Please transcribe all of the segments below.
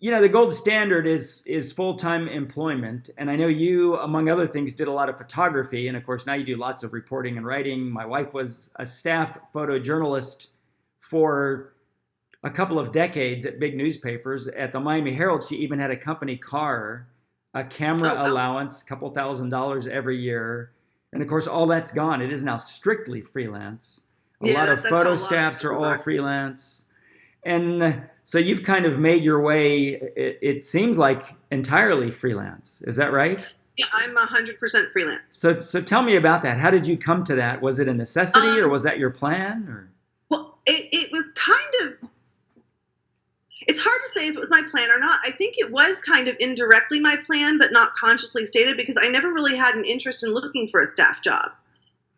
the gold standard is full-time employment. And I know you, among other things, did a lot of photography. And of course, now you do lots of reporting and writing. My wife was a staff photojournalist for a couple of decades at big newspapers. At the Miami Herald, she even had a company car, a camera Oh, wow. allowance, a couple $1,000s every year. And of course, all that's gone. It is now strictly freelance. A Yeah, lot of that's how a photo lot of staffs are businesses all are. freelance. And so you've kind of made your way, it seems like, entirely freelance. Is that right? Yeah, I'm 100% freelance. So tell me about that. How did you come to that? Was it a necessity or Um, was that your plan? Or well, it was kind of, it's hard to say if it was my plan or not. I think it was kind of indirectly my plan, but not consciously stated, because I never really had an interest in looking for a staff job.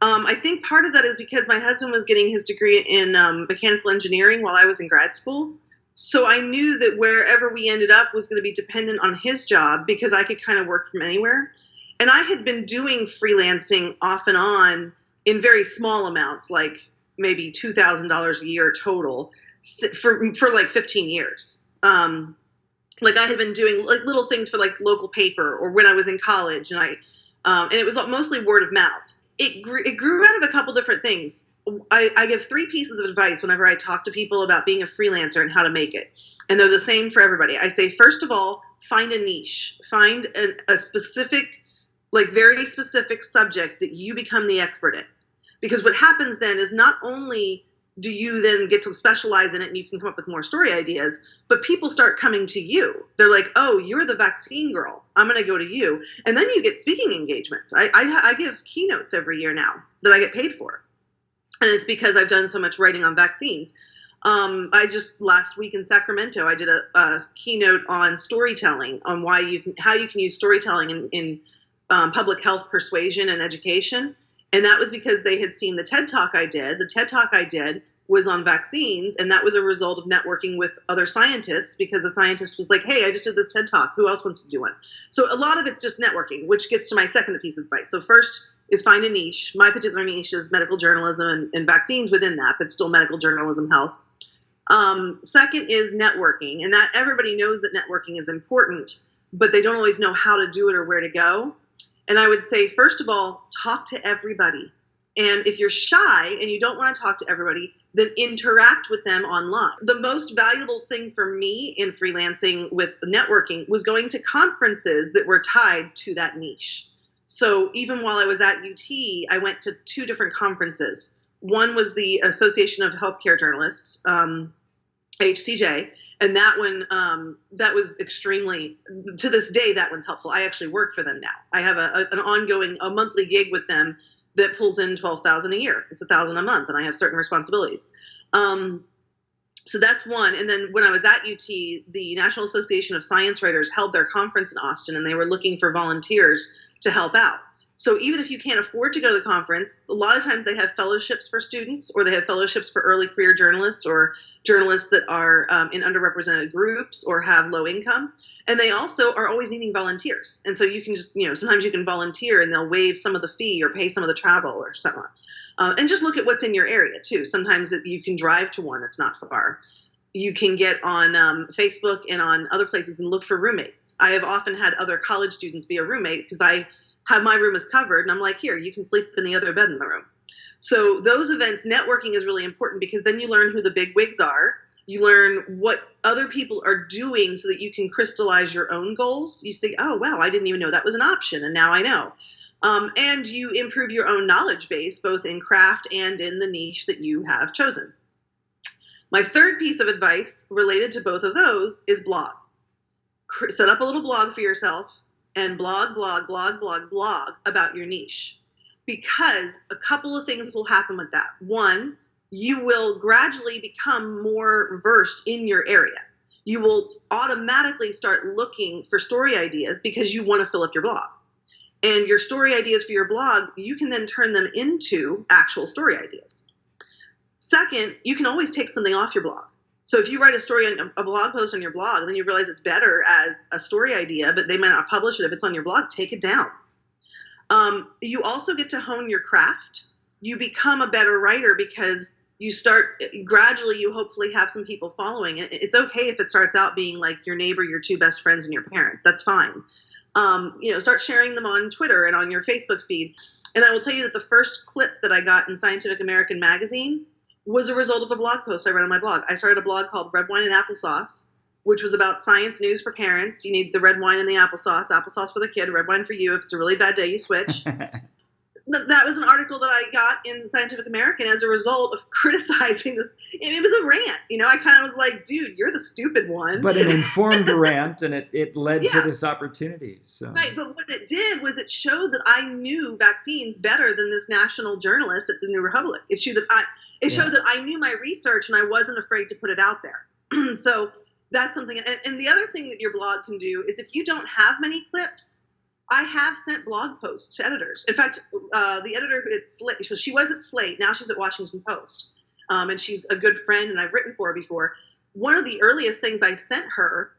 I think part of that is because my husband was getting his degree in mechanical engineering while I was in grad school. So I knew that wherever we ended up was going to be dependent on his job, because I could kind of work from anywhere. And I had been doing freelancing off and on in very small amounts, like maybe $2,000 a year total, for like 15 years. Like I had been doing like little things for like local paper, or when I was in college, and it was mostly word of mouth. It grew out of a couple different things. I give three pieces of advice whenever I talk to people about being a freelancer and how to make it. And they're the same for everybody. I say, first of all, find a niche. Find a specific, like very specific subject that you become the expert in. Because what happens then is not only do you then get to specialize in it and you can come up with more story ideas, but people start coming to you. They're like, oh, you're the vaccine girl. I'm going to go to you. And then you get speaking engagements. I give keynotes every year now that I get paid for. And it's because I've done so much writing on vaccines. I just last week in Sacramento, I did a keynote on storytelling, on how you can use storytelling in public health persuasion and education. And that was because they had seen the TED Talk I did. The TED Talk I did was on vaccines, and that was a result of networking with other scientists, because the scientist was like, hey, I just did this TED Talk. Who else wants to do one? So a lot of it's just networking, which gets to my second piece of advice. So first is find a niche. My particular niche is medical journalism and vaccines within that, but still medical journalism health. Second is networking, and that everybody knows that networking is important, but they don't always know how to do it or where to go. And I would say, first of all, talk to everybody. And if you're shy and you don't want to talk to everybody, then interact with them online. The most valuable thing for me in freelancing with networking was going to conferences that were tied to that niche. So even while I was at UT, I went to two different conferences. One was the Association of Healthcare Journalists, HCJ. And that one, that was extremely, to this day, that one's helpful. I actually work for them now. I have an ongoing, a monthly gig with them that pulls in $12,000 a year. It's $1,000 a month, and I have certain responsibilities. So that's one. And then when I was at UT, the National Association of Science Writers held their conference in Austin, and they were looking for volunteers to help out. So even if you can't afford to go to the conference, a lot of times they have fellowships for students, or they have fellowships for early career journalists, or journalists that are in underrepresented groups or have low income. And they also are always needing volunteers. And so you can just, sometimes you can volunteer and they'll waive some of the fee or pay some of the travel or something. And just look at what's in your area too. Sometimes you can drive to one that's not far. You can get on Facebook and on other places and look for roommates. I have often had other college students be a roommate because I have my room is covered, and I'm like, here, you can sleep in the other bed in the room. So those events, networking is really important, because then you learn who the big wigs are. You learn what other people are doing so that you can crystallize your own goals. You say, oh, wow, I didn't even know that was an option, and now I know. And you improve your own knowledge base, both in craft and in the niche that you have chosen. My third piece of advice related to both of those is blog. Set up a little blog for yourself and blog about your niche. Because a couple of things will happen with that. One, you will gradually become more versed in your area. You will automatically start looking for story ideas because you want to fill up your blog. And your story ideas for your blog, you can then turn them into actual story ideas. Second, you can always take something off your blog. So if you write a blog post on your blog, then you realize it's better as a story idea, but they might not publish it. If it's on your blog, take it down. You also get to hone your craft. You become a better writer because you start gradually, you hopefully have some people following it. It's okay if it starts out being like your neighbor, your two best friends, and your parents. That's fine. Start sharing them on Twitter and on your Facebook feed. And I will tell you that the first clip that I got in Scientific American magazine was a result of a blog post I read on my blog. I started a blog called Red Wine and Applesauce, which was about science news for parents. You need the red wine and the applesauce for the kid, red wine for you. If it's a really bad day, you switch. That was an article that I got in Scientific American as a result of criticizing this. It was a rant. I kind of was like, dude, you're the stupid one. But an informed rant, and it led to this opportunity. So. Right, but what it did was it showed that I knew vaccines better than this national journalist at the New Republic. It showed that I knew my research and I wasn't afraid to put it out there. So that's something. And the other thing that your blog can do is if you don't have many clips, I have sent blog posts to editors. In fact, the editor at Slate, she was at Slate, now she's at Washington Post, and she's a good friend, and I've written for her before. One of the earliest things I sent her,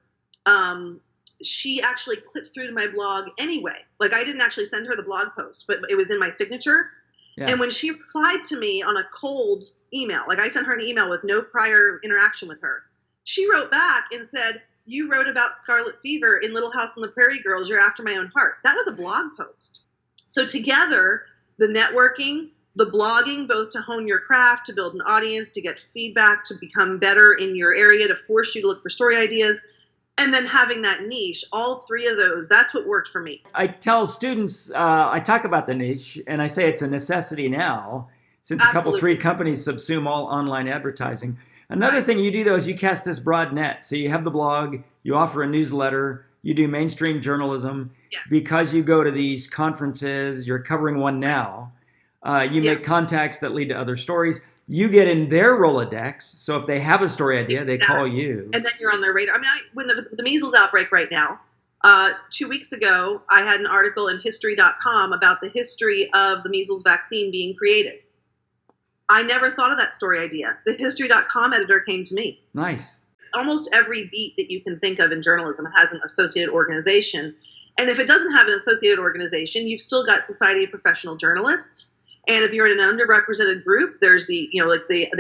she actually clicked through to my blog anyway. Like, I didn't actually send her the blog post, but it was in my signature. Yeah. And when she replied to me on a cold email, like I sent her an email with no prior interaction with her, she wrote back and said, "You wrote about scarlet fever in Little House on the Prairie Girls. You're after my own heart." That was a blog post. So together, the networking, the blogging, both to hone your craft, to build an audience, to get feedback, to become better in your area, to force you to look for story ideas, and then having that niche, all three of those, that's what worked for me. I tell students, I talk about the niche, and I say it's a necessity now, since Absolutely. 3 companies subsume all online advertising. Another thing you do, though, is you cast this broad net. So you have the blog, you offer a newsletter, you do mainstream journalism. Yes. Because you go to these conferences, you're covering one now, you make contacts that lead to other stories. You get in their Rolodex. So if they have a story idea, they call you. And then you're on their radar. I mean, when the measles outbreak right now, 2 weeks ago, I had an article in history.com about the history of the measles vaccine being created. I never thought of that story idea. The history.com editor came to me. Nice. Almost every beat that you can think of in journalism has an associated organization. And if it doesn't have an associated organization, you've still got Society of Professional Journalists. And if you're in an underrepresented group, there's the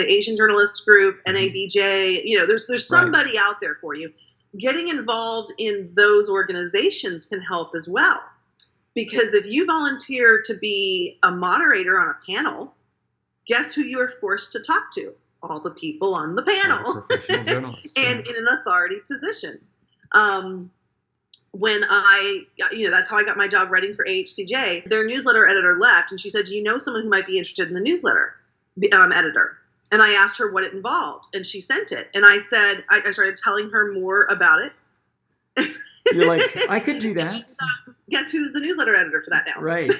Asian Journalists group, NABJ, there's somebody out there for you. Getting involved in those organizations can help as well. Because if you volunteer to be a moderator on a panel, guess who you are forced to talk to? All the people on the panel. Professional journalists. And in an authority position. When that's how I got my job writing for AHCJ. Their newsletter editor left, and she said, "Do you know someone who might be interested in the newsletter editor?" And I asked her what it involved, and she sent it. And I said, I started telling her more about it. You're like, I could do that. Guess who's the newsletter editor for that now? Right.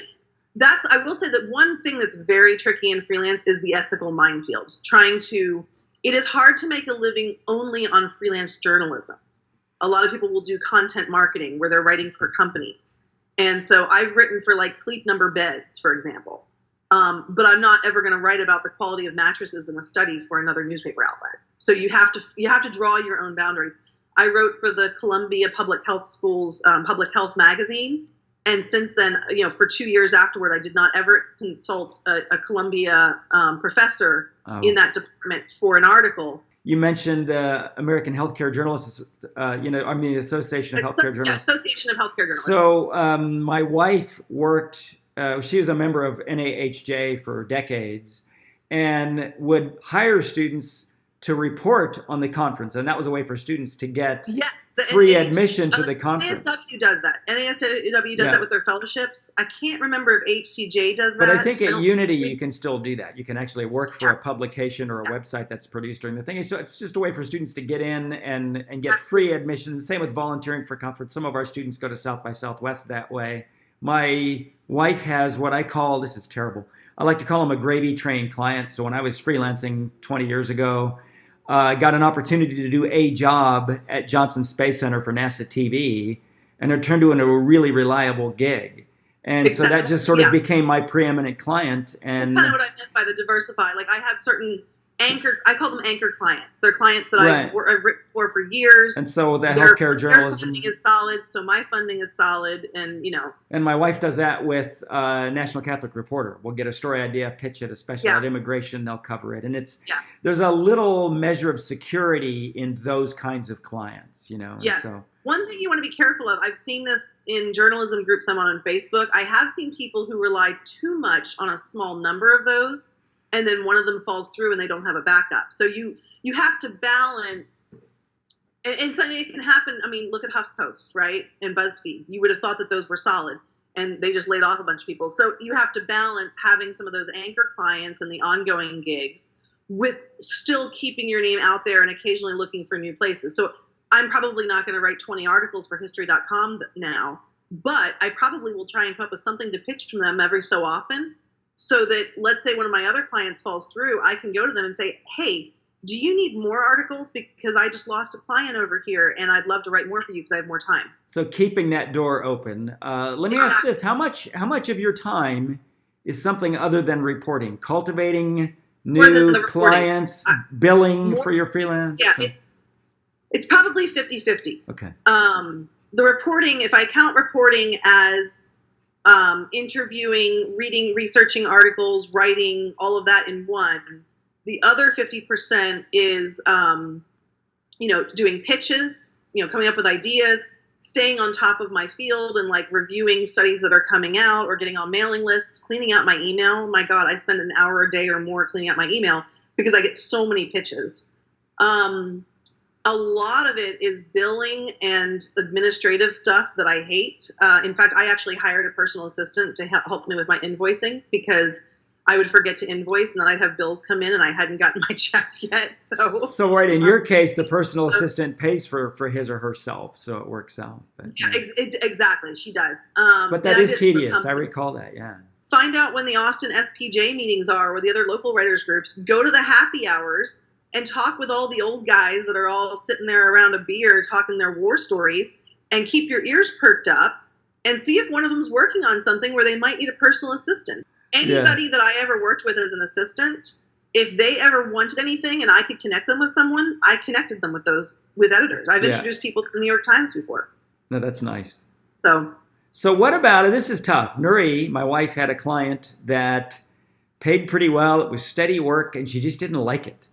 I will say that one thing that's very tricky in freelance is the ethical minefield. It is hard to make a living only on freelance journalism. A lot of people will do content marketing where they're writing for companies. And so I've written for like Sleep Number Beds, for example. But I'm not ever going to write about the quality of mattresses in a study for another newspaper outlet. So you have to draw your own boundaries. I wrote for the Columbia Public Health School's Public Health magazine. And since then, for 2 years afterward, I did not ever consult a Columbia professor in that department for an article. You mentioned the American Healthcare Journalists, the Association of Healthcare Journalists. Association of Healthcare Journalists. So my wife worked, she was a member of NAHJ for decades and would hire students to report on the conference. And that was a way for students to get free admission to the conference. NASW does that. NASW does that with their fellowships. I can't remember if HCJ does that. But I think at Unity you can still do that. You can actually work for a publication or a website that's produced during the thing. So it's just a way for students to get in and get free admission. Same with volunteering for conference. Some of our students go to South by Southwest that way. My wife has what I call, this is terrible, I like to call them a gravy train client. So when I was freelancing 20 years ago, I got an opportunity to do a job at Johnson Space Center for NASA TV, and it turned into a really reliable gig. And so that just sort of became my preeminent client. And that's kind of what I meant by the diversify. Like I have certain I call them anchor clients. They're clients that Right. I've written for years. And so the Their healthcare journalism funding is solid, so my funding is solid, and And my wife does that with National Catholic Reporter. We'll get a story idea, pitch it, especially at immigration, they'll cover it. And there's a little measure of security in those kinds of clients, Yes. So, one thing you want to be careful of, I've seen this in journalism groups I'm on Facebook. I have seen people who rely too much on a small number of those, and then one of them falls through and they don't have a backup. So you have to balance, and so it can happen. I mean, look at HuffPost, right? And BuzzFeed. You would have thought that those were solid, and they just laid off a bunch of people. So you have to balance having some of those anchor clients and the ongoing gigs with still keeping your name out there and occasionally looking for new places. So I'm probably not going to write 20 articles for history.com now, but I probably will try and come up with something to pitch from them every so often, so that, let's say one of my other clients falls through, I can go to them and say, hey, do you need more articles? Because I just lost a client over here and I'd love to write more for you because I have more time. So keeping that door open. Let me ask this: how much of your time is something other than reporting, cultivating new clients, billing for your freelance? Yeah, it's probably 50-50. Okay. The reporting, if I count reporting as interviewing, reading, researching articles, writing, all of that in one, the other 50% is, doing pitches, coming up with ideas, staying on top of my field and like reviewing studies that are coming out or getting on mailing lists, cleaning out my email. My God, I spend an hour a day or more cleaning out my email because I get so many pitches. A lot of it is billing and administrative stuff that I hate. In fact, I actually hired a personal assistant to help me with my invoicing because I would forget to invoice and then I'd have bills come in and I hadn't gotten my checks yet. So right, in your case, the personal assistant pays for his or herself, so it works out. But, yeah, exactly. She does. But that is tedious. I recall that, yeah. Find out when the Austin SPJ meetings are or the other local writers groups. Go to the happy hours and talk with all the old guys that are all sitting there around a beer talking their war stories, and keep your ears perked up and see if one of them's working on something where they might need a personal assistant. Anybody that I ever worked with as an assistant, if they ever wanted anything and I could connect them with someone, I connected them with editors. I've introduced people to the New York Times before. No, that's nice. So what about it? This is tough. Nuri, my wife, had a client that paid pretty well. It was steady work, and she just didn't like it.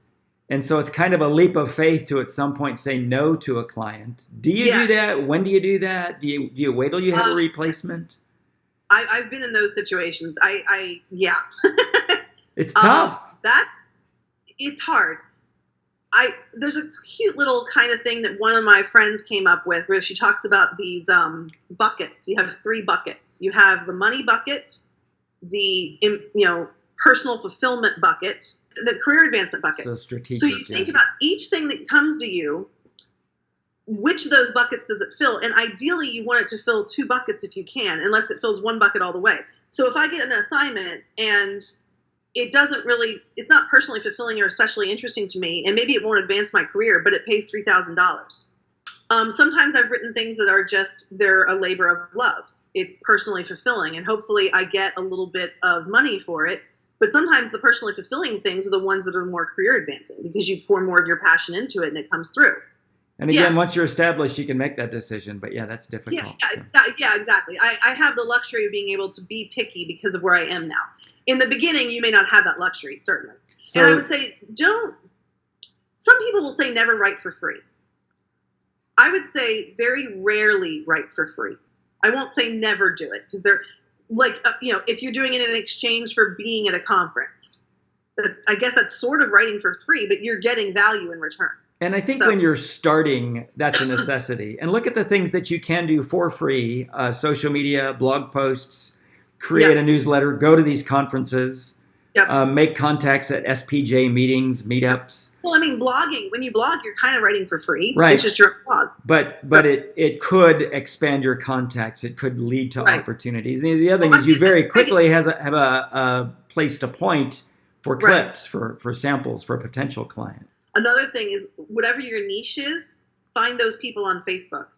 And so it's kind of a leap of faith to at some point say no to a client. Do you do that? When do you do that? Do you wait till you have a replacement? I've been in those situations. Yeah. It's tough. It's hard. There's a cute little kind of thing that one of my friends came up with where she talks about these buckets. You have 3 buckets. You have the money bucket, the personal fulfillment bucket, the career advancement bucket. So strategic. So you think about each thing that comes to you. Which of those buckets does it fill? And ideally, you want it to fill 2 buckets if you can, unless it fills 1 bucket all the way. So if I get an assignment and it's not personally fulfilling or especially interesting to me, and maybe it won't advance my career, but it pays $3,000. Sometimes I've written things that are they're a labor of love. It's personally fulfilling, and hopefully I get a little bit of money for it. But sometimes the personally fulfilling things are the ones that are more career advancing because you pour more of your passion into it and it comes through. And again, once you're established, you can make that decision. But yeah, that's difficult. Yeah, exactly. I have the luxury of being able to be picky because of where I am now. In the beginning, you may not have that luxury, certainly. So, and I would say, some people will say never write for free. I would say very rarely write for free. I won't say never do it because they're like, if you're doing it in exchange for being at a conference, I guess that's sort of writing for free, but you're getting value in return. And I think when you're starting, that's a necessity. And look at the things that you can do for free: social media, blog posts, create a newsletter, go to these conferences, make contacts at SPJ meetings, meetups. Well, I mean, blogging, when you blog, you're kind of writing for free. Right. It's just your blog. But it could expand your contacts. It could lead to opportunities. And the other thing is you very quickly have a place to point for clips, for samples, for a potential client. Another thing is, whatever your niche is, find those people on Facebook.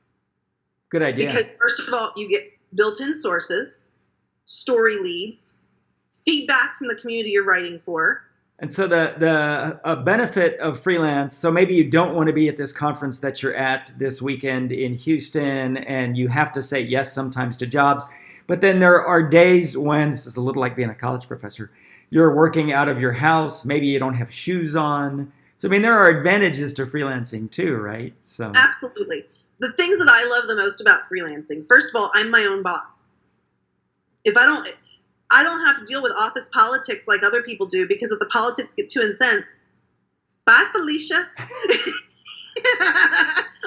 Good idea. Because first of all, you get built-in sources, story leads, feedback from the community you're writing for, And so the benefit of freelance, so maybe you don't want to be at this conference that you're at this weekend in Houston, and you have to say yes sometimes to jobs. But then there are days when, this is a little like being a college professor, you're working out of your house, maybe you don't have shoes on. So, I mean, there are advantages to freelancing too, right? So Absolutely. The things that I love the most about freelancing, first of all, I'm my own boss. If I don't have to deal with office politics like other people do, because if the politics get too intense, bye, Felicia.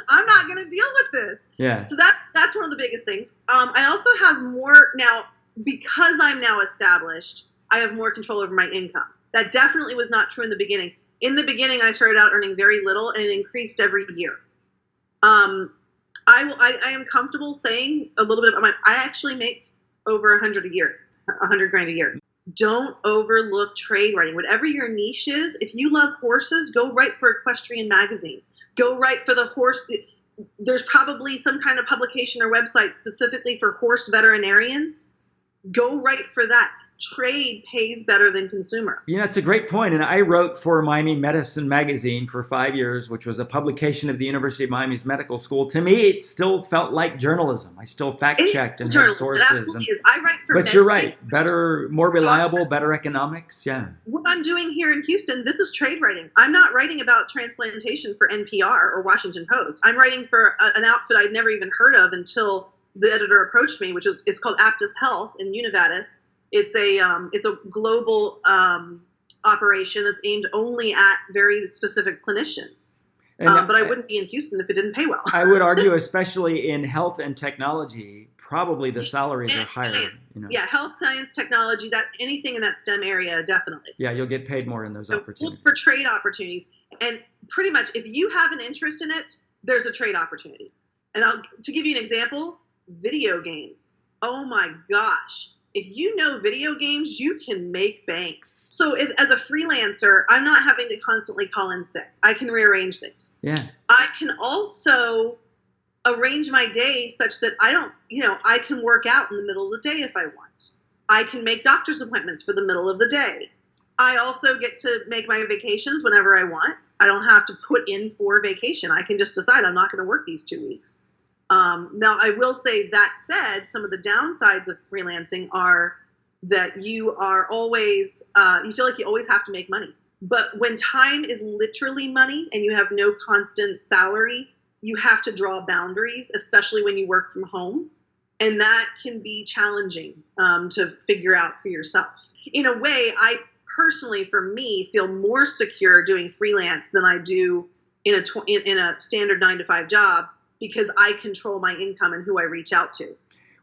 I'm not going to deal with this. yeah, So that's one of the biggest things. I also have more now, because I'm now established, I have more control over my income. That definitely was not true in the beginning. In the beginning, I started out earning very little, and it increased every year. I am comfortable saying a little bit about I actually make over 100 a year, 100 grand a year. Don't overlook trade writing. Whatever your niche is, if you love horses, go write for Equestrian Magazine. Go write for the horse. There's probably some kind of publication or website specifically for horse veterinarians. Go write for that. Trade pays better than consumer. You know, it's a great point. And I wrote for Miami Medicine Magazine for 5 years, which was a publication of the University of Miami's medical school. To me, it still felt like journalism. I still fact-checked and had sources. It absolutely is. I write for But you're right. Better, more reliable, better economics. Yeah. What I'm doing here in Houston, this is trade writing. I'm not writing about transplantation for NPR or Washington Post. I'm writing for an outfit I'd never even heard of until the editor approached me, it's called Aptus Health in Univatis. It's a global operation that's aimed only at very specific clinicians. But I wouldn't be in Houston if it didn't pay well. I would argue, especially in health and technology, probably the salaries are higher. You know? Yeah, health, science, technology, that anything in that STEM area, definitely. Yeah, you'll get paid more in those opportunities. Look for trade opportunities. And pretty much, if you have an interest in it, there's a trade opportunity. And to give you an example, video games. Oh my gosh. If you know video games, you can make banks. So as a freelancer, I'm not having to constantly call in sick. I can rearrange things. Yeah. I can also arrange my day such that I can work out in the middle of the day if I want. I can make doctor's appointments for the middle of the day. I also get to make my vacations whenever I want. I don't have to put in for vacation. I can just decide I'm not going to work these 2 weeks. Now, I will say that said, some of the downsides of freelancing are that you are always, you feel like you always have to make money. But when time is literally money and you have no constant salary, you have to draw boundaries, especially when you work from home. And that can be challenging to figure out for yourself. In a way, I personally, for me, feel more secure doing freelance than I do in a standard 9-to-5 job, because I control my income and who I reach out to.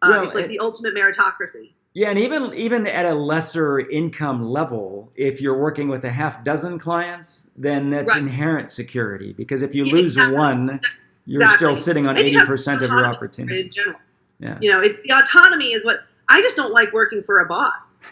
It's like the ultimate meritocracy. Yeah, and even at a lesser income level, if you're working with a half dozen clients, then that's inherent security. Because if you lose one, you're still sitting on 80% of your opportunity. In general. Yeah. The autonomy is what, I just don't like working for a boss.